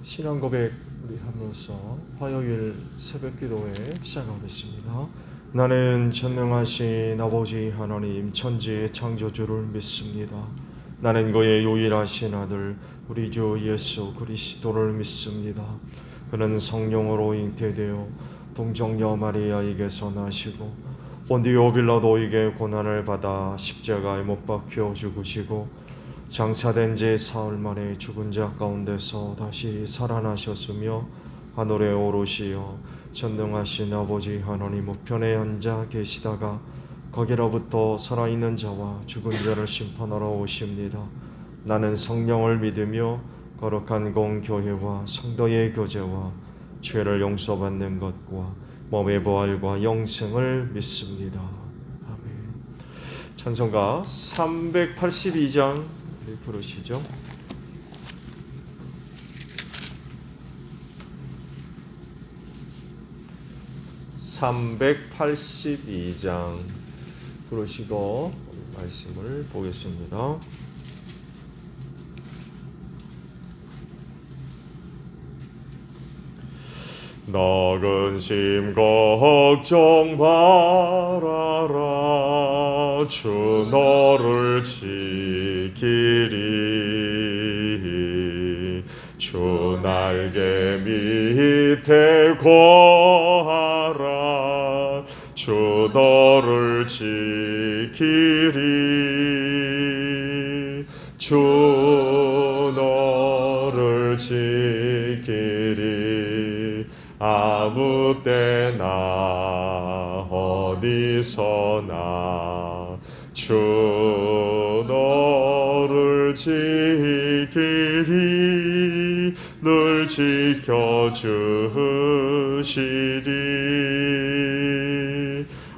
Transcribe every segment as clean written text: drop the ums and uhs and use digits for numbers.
신앙 고백 우리 함으로써 화요일 새벽 기도회 시작하겠습니다. 나는 전능하신 아버지 하나님 천지의 창조주를 믿습니다. 나는 그의 유일하신 아들 우리 주 예수 그리스도를 믿습니다. 그는 성령으로 잉태되어 동정녀 마리아에게서 나시고 본디오 빌라도에게 고난을 받아 십자가에 못 박혀 죽으시고 장사된 지 사흘 만에 죽은 자 가운데서 다시 살아나셨으며 하늘에 오르시어 전능하신 아버지 하나님 우편에 앉아 계시다가 거기로부터 살아있는 자와 죽은 자를 심판하러 오십니다. 나는 성령을 믿으며 거룩한 공교회와 성도의 교제와 죄를 용서받는 것과 몸의 부활과 영생을 믿습니다. 아멘. 찬송가 382장 부르시죠. 382장 부르시고 말씀을 보겠습니다. 너근 심 걱정 말아라 주 너를 지키리 주 날개 밑에 거하라 주 너를 지키리 주 너를 지키리 아무 때나 어디서나 주 너를 지키리 늘 지켜주시리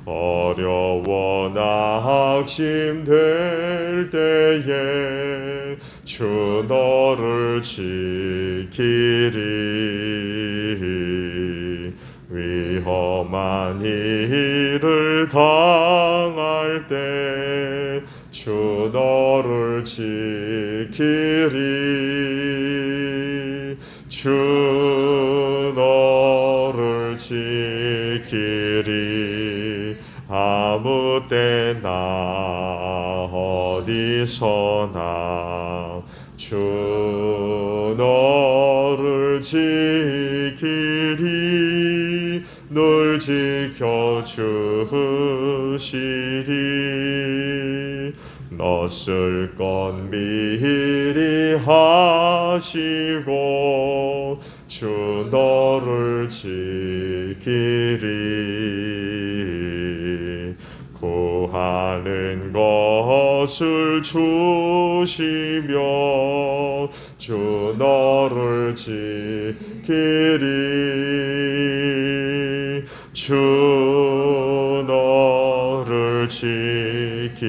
어려워 낙심될 때에 주 너를 지키리 위험한 일을 당할 때 주 너를 지키리 주 너를 지키리 아무 때나 어디서나 주 너를 지키리 늘 지켜주시리 넣었을 건 미리 하시고 주 너를 지키리 구하는 것을 주시며 주 너를 지키리 주 너를 지키리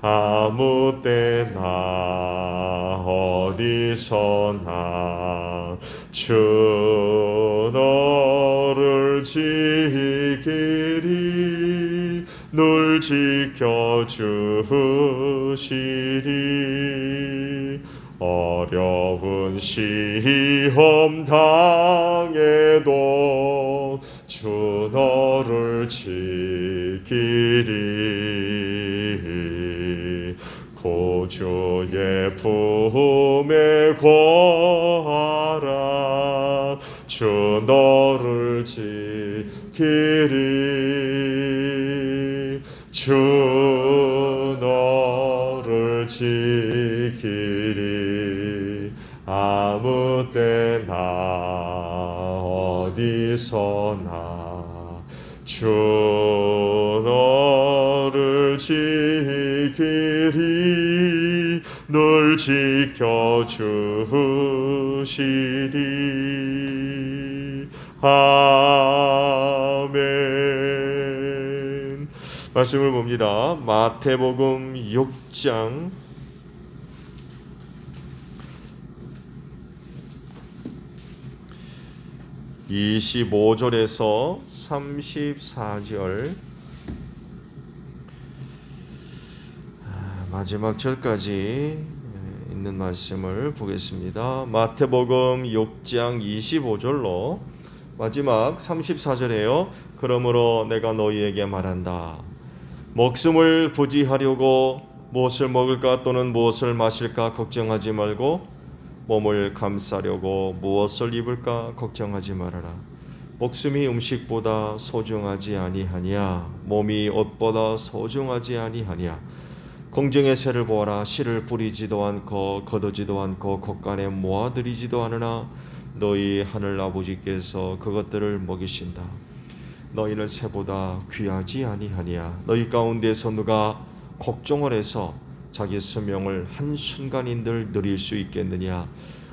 아무 때나 어디서나 주 너를 지키리 늘 지켜주시리 어려운 시험 당해도 주 너를 지키리 구주의 품에 거하라 주 너를 지키리 주 너를 지키리 아무 때나 어디서나 주 너를 지키리 늘 지켜주시리 아멘. 말씀을 봅니다. 마태복음 6장 25절에서 34절 마지막 절까지 있는 말씀을 보겠습니다. 마태복음 6장 25절로 마지막 34절에요. 그러므로 내가 너희에게 말한다. 목숨을 부지하려고 무엇을 먹을까 또는 무엇을 마실까 걱정하지 말고 몸을 감싸려고 무엇을 입을까 걱정하지 말아라. 목숨이 음식보다 소중하지 아니하냐 몸이 옷보다 소중하지 아니하냐. 공중의 새를 보아라. 씨를 뿌리지도 않고 거두지도 않고 곶간에 모아들이지도 않으나 너희 하늘 아버지께서 그것들을 먹이신다. 너희는 새보다 귀하지 아니하냐. 너희 가운데서 누가 걱정을 해서 자기 수명을 한순간인들 누릴 수 있겠느냐.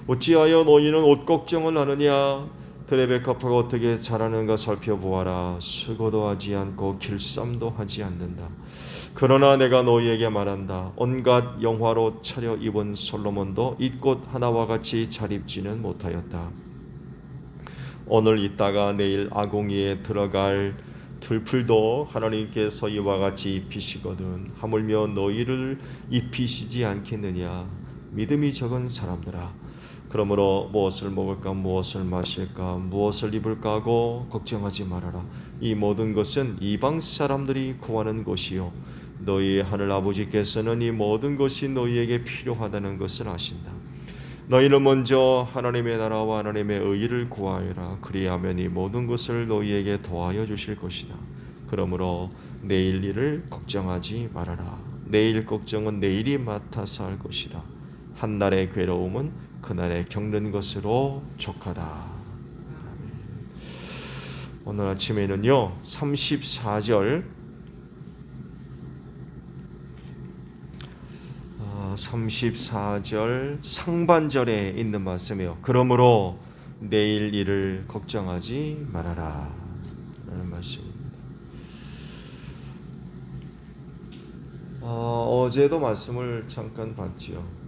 어찌하여 너희는 옷 걱정을 하느냐. 들의 백합화가 어떻게 자라는가 살펴보아라. 수고도 하지 않고 길쌈도 하지 않는다. 그러나 내가 너희에게 말한다. 온갖 영화로 차려 입은 솔로몬도 이 꽃 하나와 같이 잘 입지는 못하였다. 오늘 있다가 내일 아궁이에 들어갈 들풀도 하나님께서 이와 같이 입히시거든 하물며 너희를 입히시지 않겠느냐. 믿음이 적은 사람들아. 그러므로 무엇을 먹을까 무엇을 마실까 무엇을 입을까 하고 걱정하지 말아라. 이 모든 것은 이방 사람들이 구하는 것이요 너희 하늘 아버지께서는 이 모든 것이 너희에게 필요하다는 것을 아신다. 너희는 먼저 하나님의 나라와 하나님의 의의를 구하여라. 그리하면 이 모든 것을 너희에게 더하여 주실 것이다. 그러므로 내일 일을 걱정하지 말아라. 내일 걱정은 내일이 맡아서 할 것이다. 한날의 괴로움은 그날에 겪는 것으로 족하다. 오늘 아침에는요 34절 34절 상반절에 있는 말씀이에요. 그러므로 내일 일을 걱정하지 말아라 라는 말씀입니다. 어제도 말씀을 잠깐 봤지요.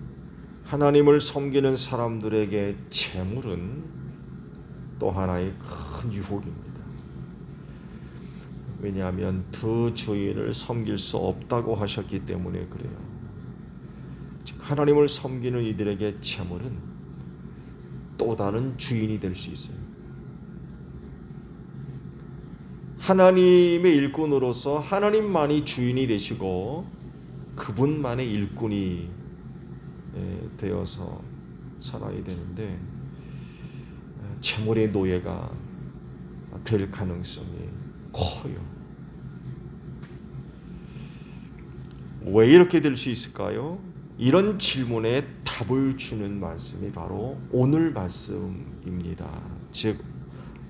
하나님을 섬기는 사람들에게 재물은 또 하나의 큰 유혹입니다. 왜냐하면 두 주인을 섬길 수 없다고 하셨기 때문에 그래요. 하나님을 섬기는 이들에게 재물은 또 다른 주인이 될 수 있어요. 하나님의 일꾼으로서 하나님만이 주인이 되시고 그분만의 일꾼이 되어서 살아야 되는데 재물의 노예가 될 가능성이 커요. 왜 이렇게 될 수 있을까요? 이런 질문에 답을 주는 말씀이 바로 오늘 말씀입니다. 즉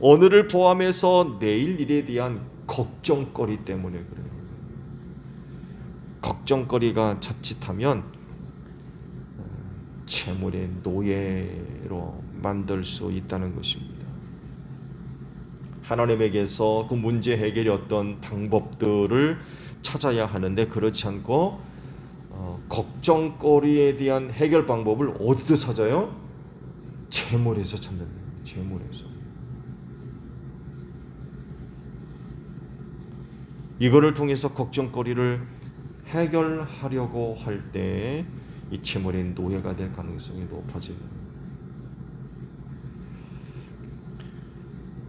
오늘을 포함해서 내일 일에 대한 걱정거리 때문에 그래요. 걱정거리가 자칫하면 재물의 노예로 만들 수 있다는 것입니다. 하나님에게서 그 문제 해결의 어떤 방법들을 찾아야 하는데 그렇지 않고 걱정거리에 대한 해결 방법을 어디서 찾아요? 재물에서 찾는 거예요. 재물에서. 이거를 통해서 걱정거리를 해결하려고 할 때 이 재물의 노예가 될 가능성이 높아집니다.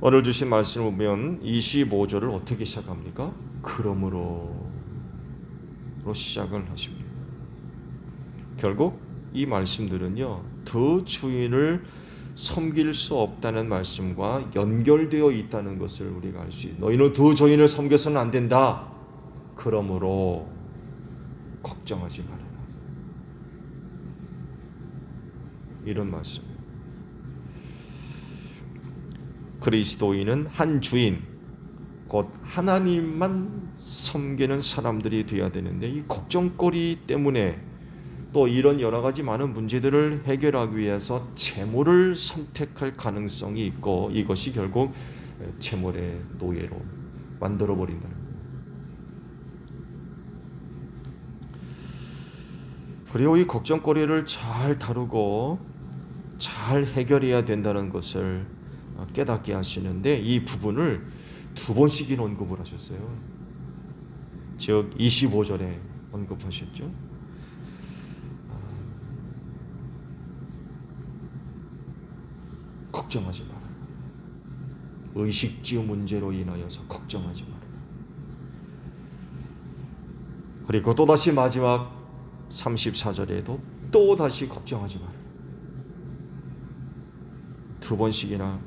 오늘 주신 말씀을 보면 25절을 어떻게 시작합니까? 그러므로 시작을 하십니다. 결국 이 말씀들은요 두 주인을 섬길 수 없다는 말씀과 연결되어 있다는 것을 우리가 알 수 있어요. 너희는 두 주인을 섬겨서는 안 된다. 그러므로 걱정하지 말아라. 이런 말씀. 그리스도인은 한 주인 곧 하나님만 섬기는 사람들이 되어야 되는데 이 걱정거리 때문에 또 이런 여러 가지 많은 문제들을 해결하기 위해서 재물을 선택할 가능성이 있고 이것이 결국 재물의 노예로 만들어 버린다는 거예요. 그리고 이 걱정거리를 잘 다루고 잘 해결해야 된다는 것을 깨닫게 하시는데 이 부분을 두 번씩이나 언급을 하셨어요. 즉 25절에 언급하셨죠. 걱정하지 마라. 의식주 문제로 인하여서 걱정하지 마라. 그리고 또다시 마지막 34절에도 또다시 걱정하지 마라. 두 번씩이나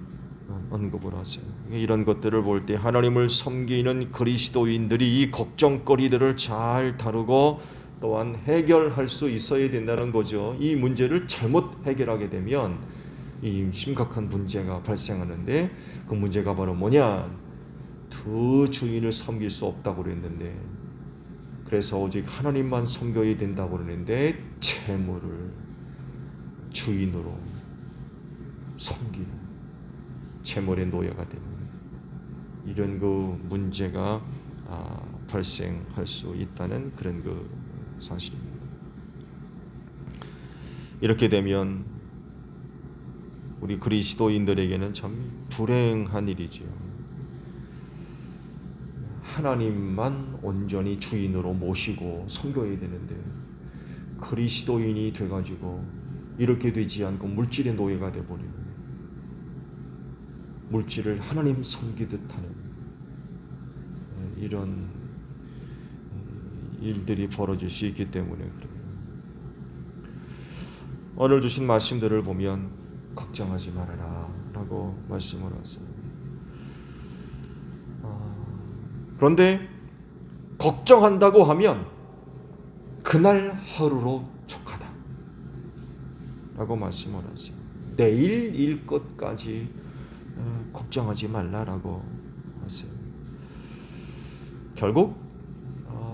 언급을 하세요. 이런 것들을 볼 때 하나님을 섬기는 그리스도인들이 이 걱정거리들을 잘 다루고 또한 해결할 수 있어야 된다는 거죠. 이 문제를 잘못 해결하게 되면 이 심각한 문제가 발생하는데, 그 문제가 바로 뭐냐? 두 주인을 섬길 수 없다고 그랬는데, 그래서 오직 하나님만 섬겨야 된다고 그러는데 재물을 주인으로 섬기는 재물의 노예가 되는 이런 그 문제가 발생할 수 있다는 그런 그 사실입니다. 이렇게 되면 우리 그리스도인들에게는 참 불행한 일이지요. 하나님만 온전히 주인으로 모시고 섬겨야 되는데 그리스도인이 돼가지고 이렇게 되지 않고 물질의 노예가 돼버리는, 물질을 하나님 섬기듯 하는 이런 일들이 벌어질 수 있기 때문에 그래요. 오늘 주신 말씀들을 보면 걱정하지 말아라 라고 말씀을 하세요. 그런데 걱정한다고 하면 그날 하루로 족하다 라고 말씀을 하세요. 내일 일 것까지 걱정하지 말라라고 하세요. 결국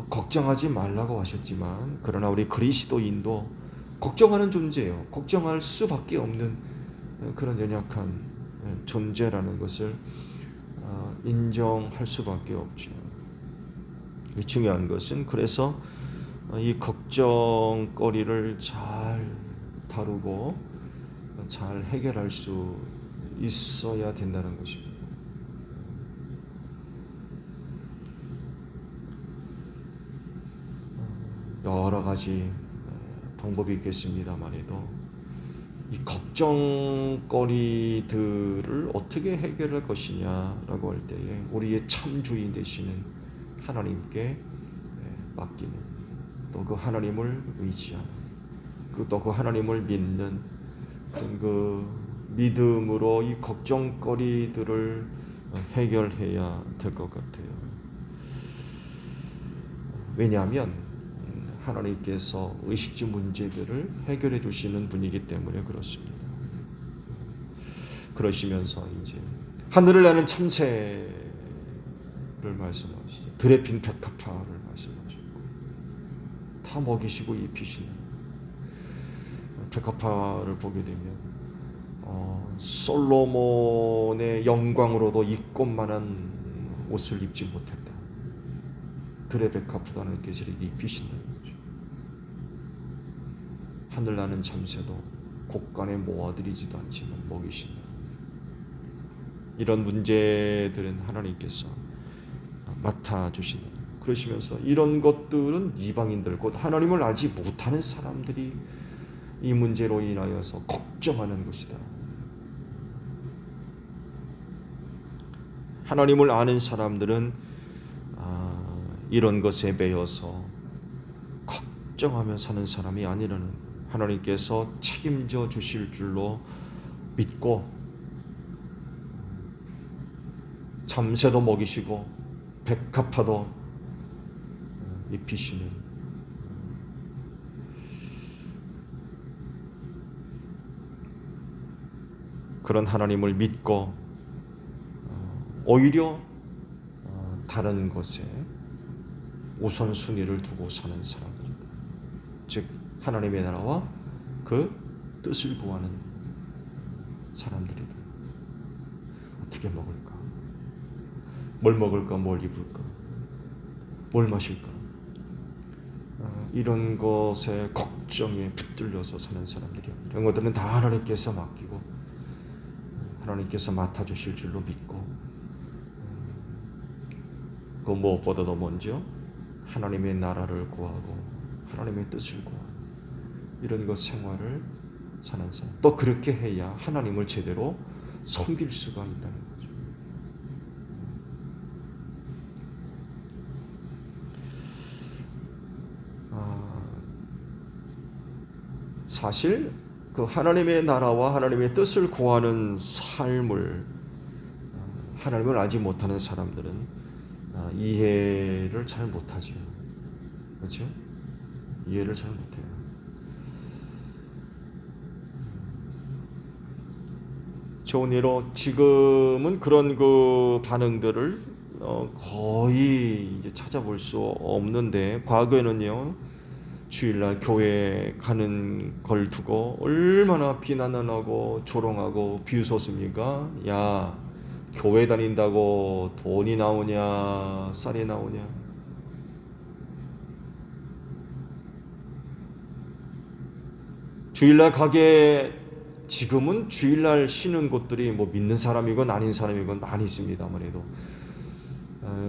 걱정하지 말라고 하셨지만, 그러나 우리 그리스도인도 걱정하는 존재예요. 걱정할 수밖에 없는 그런 연약한 존재라는 것을 인정할 수밖에 없죠. 중요한 것은 그래서 이 걱정거리를 잘 다루고 잘 해결할 수 있어야 된다는 것입니다. 여러 가지 방법이 있겠습니다만에도 이 걱정거리들을 어떻게 해결할 것이냐라고 할 때에 우리의 참 주인 되시는 하나님께 맡기는, 또 그 하나님을 의지하는, 또 그 하나님을 믿는 그 믿음으로 이 걱정거리들을 해결해야 될 것 같아요. 왜냐하면 하나님께서 의식주 문제들을 해결해 주시는 분이기 때문에 그렇습니다. 그러시면서 이제 하늘을 나는 참새를 말씀하시죠. 들에 핀 백합화를 말씀하시고 다 먹이시고 입히신다. 백합화를 보게 되면 솔로몬의 영광으로도 입고만한 옷을 입지 못했다. 들의 백합화도 하나님께서 입히신다는 거죠. 하늘나는 참새도 곡간에 모아들이지도 않지만 먹이신다. 이런 문제들은 하나님께서 맡아주신다. 그러시면서 이런 것들은 이방인들, 곧 하나님을 알지 못하는 사람들이 이 문제로 인하여서 걱정하는 것이다. 하나님을 아는 사람들은 이런 것에 매여서 걱정하며 사는 사람이 아니라는, 하나님께서 책임져 주실 줄로 믿고 참새도 먹이시고 백합화도 입히시는 그런 하나님을 믿고 오히려 다른 것에 우선순위를 두고 사는 사람들입니다. 즉 하나님의 나라와 그 뜻을 구하는 사람들이다. 어떻게 먹을까? 뭘 먹을까? 뭘 입을까? 뭘 마실까? 이런 것에 걱정에 붙들려서 사는 사람들이야. 이런 것들은 다 하나님께서 맡기고 하나님께서 맡아주실 줄로 믿고, 그 무엇보다도 먼저 하나님의 나라를 구하고 하나님의 뜻을 구하고 이런 것 생활을 사는 사람, 또 그렇게 해야 하나님을 제대로 섬길 수가 있다는 거죠. 사실 그 하나님의 나라와 하나님의 뜻을 구하는 삶을 하나님을 알지 못하는 사람들은 이해를 잘 못하죠. 그렇죠? 이해를 잘 못해요. 좋은 예로 지금은 그런 그 반응들을 거의 이제 찾아볼 수 없는데, 과거에는요, 주일날 교회 가는 걸 두고 얼마나 비난을 하고 조롱하고 비웃었습니까? 야, 교회 다닌다고 돈이 나오냐, 쌀이 나오냐? 주일날 가게, 지금은 주일날 쉬는 곳들이 뭐 믿는 사람이건 아닌 사람이건 많이 있습니다만 해도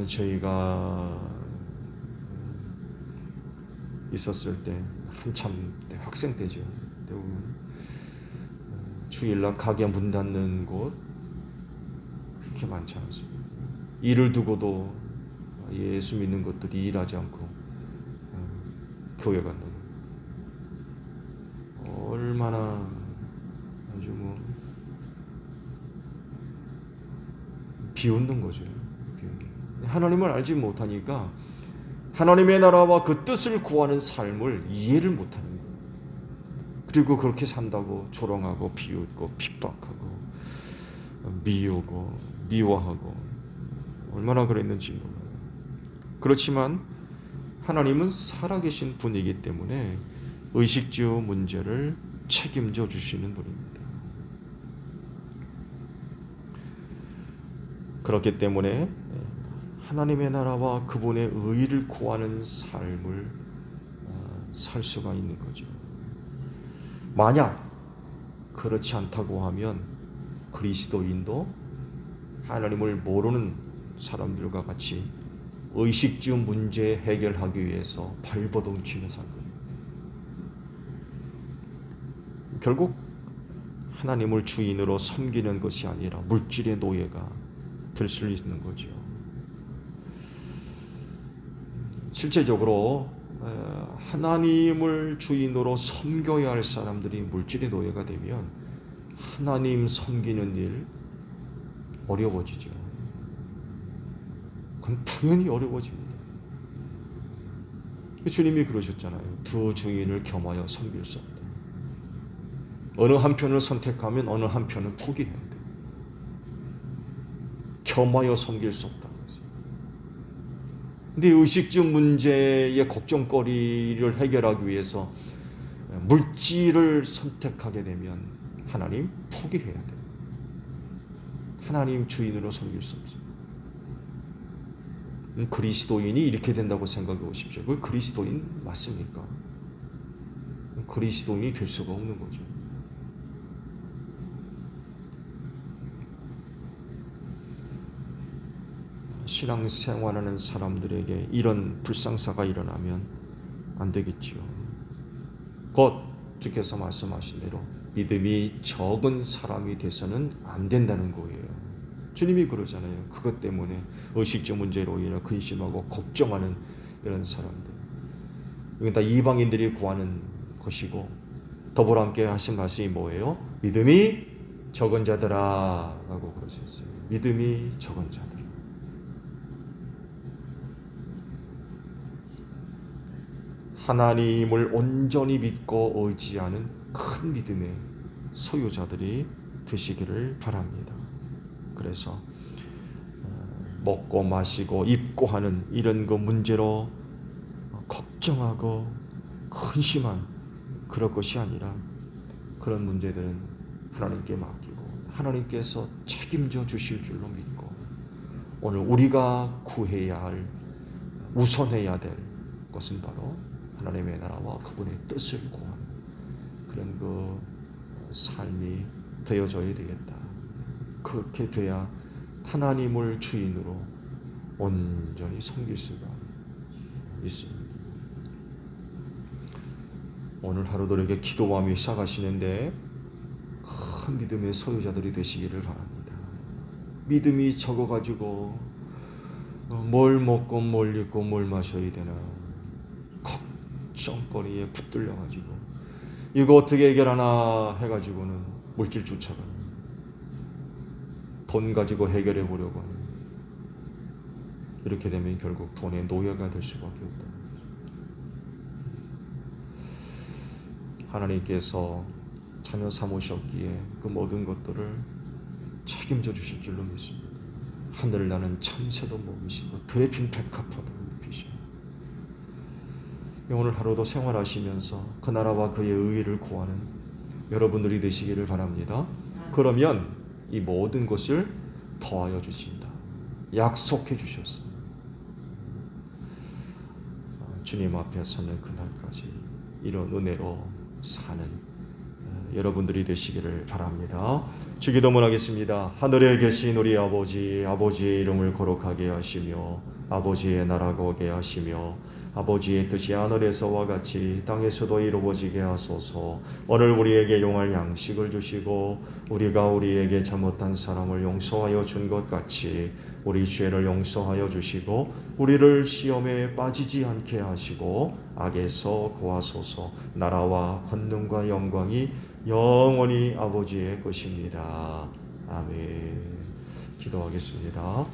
저희가 있었을 때 한참 때 학생 때죠. 주일날 가게 문 닫는 곳 그렇게 많지 않습니다. 일을 두고도 예수 믿는 것들이 일하지 않고 교회 간다고. 얼마나 아주 뭐 비웃는 거죠. 하나님을 알지 못하니까 하나님의 나라와 그 뜻을 구하는 삶을 이해를 못하는 거예요. 그리고 그렇게 산다고 조롱하고 비웃고 핍박하고 미우고 미워하고 얼마나 그랬는지 몰라요. 그렇지만 하나님은 살아계신 분이기 때문에 의식주 문제를 책임져 주시는 분입니다. 그렇기 때문에 하나님의 나라와 그분의 의를 구하는 삶을 살 수가 있는 거죠. 만약 그렇지 않다고 하면 그리스도인도 하나님을 모르는 사람들과 같이 의식주 문제 해결하기 위해서 발버둥 치며 살 겁니다. 결국 하나님을 주인으로 섬기는 것이 아니라 물질의 노예가 될 수 있는 거죠. 실제적으로 하나님을 주인으로 섬겨야 할 사람들이 물질의 노예가 되면 하나님 섬기는 일 어려워지죠. 그건 당연히 어려워집니다. 주님이 그러셨잖아요. 두 주인을 겸하여 섬길 수 없다. 어느 한편을 선택하면 어느 한편은 포기해야 돼. 겸하여 섬길 수 없다. 근데 의식주 문제의 걱정거리를 해결하기 위해서 물질을 선택하게 되면 하나님 포기해야 돼. 하나님 주인으로 섬길 수 없어요. 그리스도인이 이렇게 된다고 생각해 보십시오. 그 그리스도인 맞습니까? 그리스도인이 될 수가 없는 거죠. 신앙생활하는 사람들에게 이런 불상사가 일어나면 안 되겠지요. 곧 주께서 말씀하신 대로 믿음이 적은 사람이 돼서는 안 된다는 거예요. 주님이 그러잖아요. 그것 때문에 의식주 문제로 인해 근심하고 걱정하는 이런 사람들. 이건 다 이방인들이 구하는 것이고, 더불어 함께 하신 말씀이 뭐예요? 믿음이 적은 자들아 라고 그러셨어요. 믿음이 적은 자들. 하나님을 온전히 믿고 의지하는 큰 믿음의 소유자들이 되시기를 바랍니다. 그래서 먹고 마시고 입고 하는 이런 그 문제로 걱정하고 근심한 그럴 것이 아니라, 그런 문제들은 하나님께 맡기고 하나님께서 책임져 주실 줄로 믿고, 오늘 우리가 구해야 할, 우선해야 될 것은 바로 하나님의 나라와 그분의 뜻을 구하는 그런 그 삶이 되어져야 되겠다. 그렇게 돼야 하나님을 주인으로 온전히 섬길 수가 있습니다. 오늘 하루도 이렇게 기도하며 시작하시는데 큰 믿음의 소유자들이 되시기를 바랍니다. 믿음이 적어가지고 뭘 먹고 뭘 입고 뭘 마셔야 되나 걱정거리에 붙들려가지고 이거 어떻게 해결하나 해가지고는 물질 쫓아가는, 돈 가지고 해결해 보려고 하는, 이렇게 되면 결국 돈의 노예가 될 수밖에 없다. 하나님께서 자녀 삼으셨기에 그 모든 것들을 책임져 주실 줄로 믿습니다. 하늘을 나는 참새도 먹이시고 들에 핀 백합화도 입히시고, 오늘 하루도 생활하시면서 그 나라와 그의 의의를 구하는 여러분들이 되시기를 바랍니다. 그러면 이 모든 것을 더하여 주신다. 약속해 주셨습니다. 주님 앞에 서는 그날까지 이런 은혜로 사는 여러분들이 되시기를 바랍니다. 주기도문 하겠습니다. 하늘에 계신 우리 아버지, 아버지의 이름을 거룩하게 하시며 아버지의 나라가 오게 하시며 아버지의 뜻이 하늘에서와 같이 땅에서도 이루어지게 하소서. 오늘 우리에게 용할 양식을 주시고 우리가 우리에게 잘못한 사람을 용서하여 준 것 같이 우리 죄를 용서하여 주시고 우리를 시험에 빠지지 않게 하시고 악에서 구하소서. 나라와 권능과 영광이 영원히 아버지의 것입니다. 아멘. 기도하겠습니다.